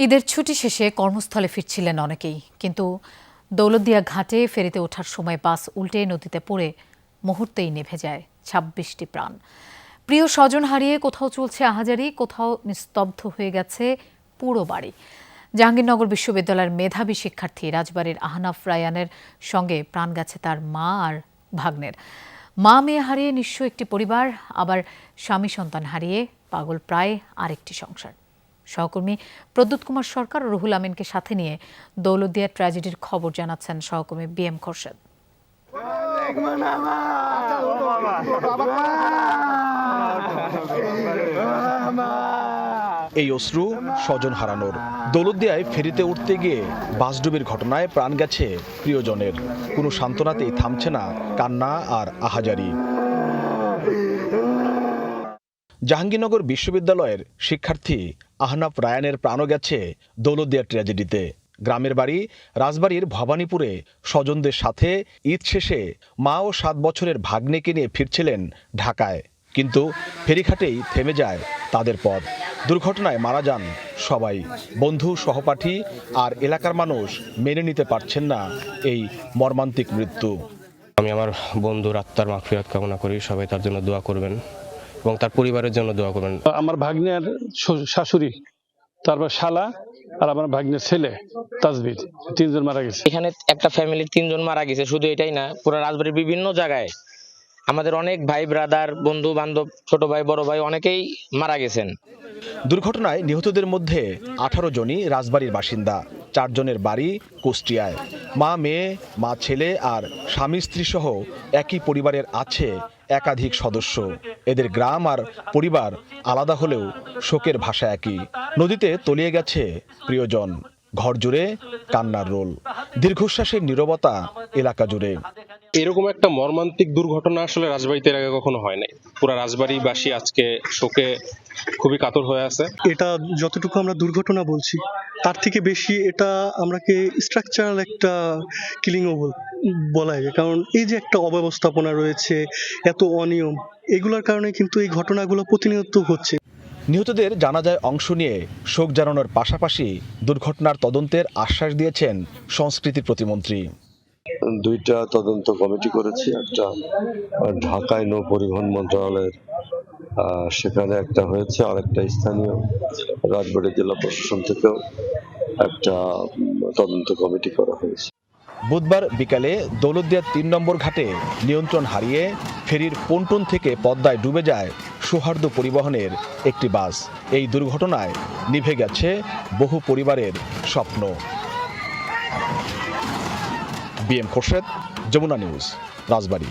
ঈদের ছুটি শেষে কর্মস্থলে ফিরছিলেন অনেকেই, কিন্তু দৌলতদিয়া ঘাটে ফেরিতে ওঠার সময় বাস উল্টে নদীতে পড়ে মুহূর্তেই নিভে যায় ২৬টি প্রাণ। প্রিয় স্বজন হারিয়ে কোথাও চলছে আহাজারি, কোথাও নিস্তব্ধ হয়ে গেছে পুরো বাড়ি। জাহাঙ্গীরনগর বিশ্ববিদ্যালয়ের মেধাবী শিক্ষার্থী রাজবাড়ীর আহনাফ রায়ানের সঙ্গে প্রাণ গেছে তার মা আর ভাগ্নের। মা মেয়ে হারিয়ে নিঃস্ব একটি পরিবার, আবার স্বামী সন্তান হারিয়ে পাগল প্রায় আরেকটি সংসার। সহকর্মী প্রদ্যুৎ কুমার সরকার ও রুহুল আমিনকে সাথে নিয়ে দৌলতদিয়া ট্র্যাজেডির খবর জানাচ্ছেন সহকর্মী BM খোরশেদ। এই অশ্রু স্বজন হারানোর। দৌলতদিয়ায় ফেরিতে উঠতে গিয়ে বাসডুবির ঘটনায় প্রাণ গেছে প্রিয়জনের। কোনো সান্ত্বনাতেই থামছে না কান্না আর আহাজারি। জাহাঙ্গীরনগর বিশ্ববিদ্যালয়ের শিক্ষার্থী আহনাফ রায়ানের প্রাণও গেছে দৌলতদিয়া ট্র্যাজেডিতে। গ্রামের বাড়ি রাজবাড়ীর ভবানীপুরে স্বজনদের সাথে ঈদ শেষে মা ও 7 বছরের ভাগ্নেকে নিয়ে ফিরছিলেন ঢাকায়, কিন্তু ফেরিঘাটেই থেমে যায় তাদের পথ। দুর্ঘটনায় মারা যান সবাই। বন্ধু, সহপাঠী আর এলাকার মানুষ মেনে নিতে পারছেন না এই মর্মান্তিক মৃত্যু। আমি আমার বন্ধুর আত্মার মাগফিরাত কামনা করি, সবাই তার জন্য দোয়া করবেন এবং তার পরিবারের জন্য দোয়া করবেন। আমার ভাগ্নের শাশুড়ি, তারপর শালা আর আমার ভাগ্নের ছেলে তাজবির, 3 জন মারা গেছে। এখানে একটা ফ্যামিলির 3 জন মারা গেছে। শুধু এটাই না, পুরো রাজবাড়ির বিভিন্ন জায়গায় আমাদের অনেক ভাই ব্রাদার, বন্ধু বান্ধব, ছোট ভাই বড় ভাই অনেকেই মারা গেছেন। দুর্ঘটনায় নিহতদের মধ্যে 18 জনই রাজবাড়ীর বাসিন্দা। 4 জনের বাড়ি কুষ্টিয়ায়। মা মেয়ে, মা ছেলে আর স্বামী স্ত্রী সহ একই পরিবারের আছে একাধিক সদস্য। এদের গ্রাম আর পরিবার আলাদা হলেও শোকের ভাষা একই। নদীতে তলিয়ে গেছে প্রিয়জন। ঘর জুড়ে কান্নার রোল, দীর্ঘশ্বাসের নীরবতা এলাকা জুড়ে। এরকম একটা মর্মান্তিক দুর্ঘটনা আসলে রাজবাড়িতে এর আগে কখনো হয় নাই। পুরা রাজবাড়িবাসী আজকে শোকে খুবই কাতর হয়ে আছে। এটা যতটুকু আমরা দুর্ঘটনা বলছি, তার থেকে বেশি এটা আমরাকে স্ট্রাকচারাল একটা কিলিংও বলা যায়। কারণ এই যে একটা অব্যবস্থাপনা রয়েছে, এত অনিয়ম, এগুলোর কারণে কিন্তু এই ঘটনাগুলো প্রতিনিয়ত হচ্ছে। নিহতদের জানাজায় অংশ নিয়ে শোক জানানোর পাশাপাশি দুর্ঘটনার তদন্তের আশ্বাস দিয়েছেন সংস্কৃতি প্রতিমন্ত্রী। 2টা তদন্ত কমিটি করেছি, একটা ঢাকায় নৌ পরিবহন মন্ত্রণালয়ের, সেখানে একটা হয়েছে, আর একটা স্থানীয় রাজবাড়ী জেলা প্রশাসন থেকেও একটা তদন্ত কমিটি করা হয়েছে। বুধবার বিকালে দৌলতদিয়া 3 নম্বর ঘাটে নিয়ন্ত্রণ হারিয়ে ফেরির পন্টন থেকে পদ্মায় ডুবে যায় সৌহার্দ্য পরিবহনের একটি বাস। এই দুর্ঘটনায় নিভে গেছে বহু পরিবারের স্বপ্ন। BM খোরশেদ, যমুনা নিউজ, রাজবাড়ী।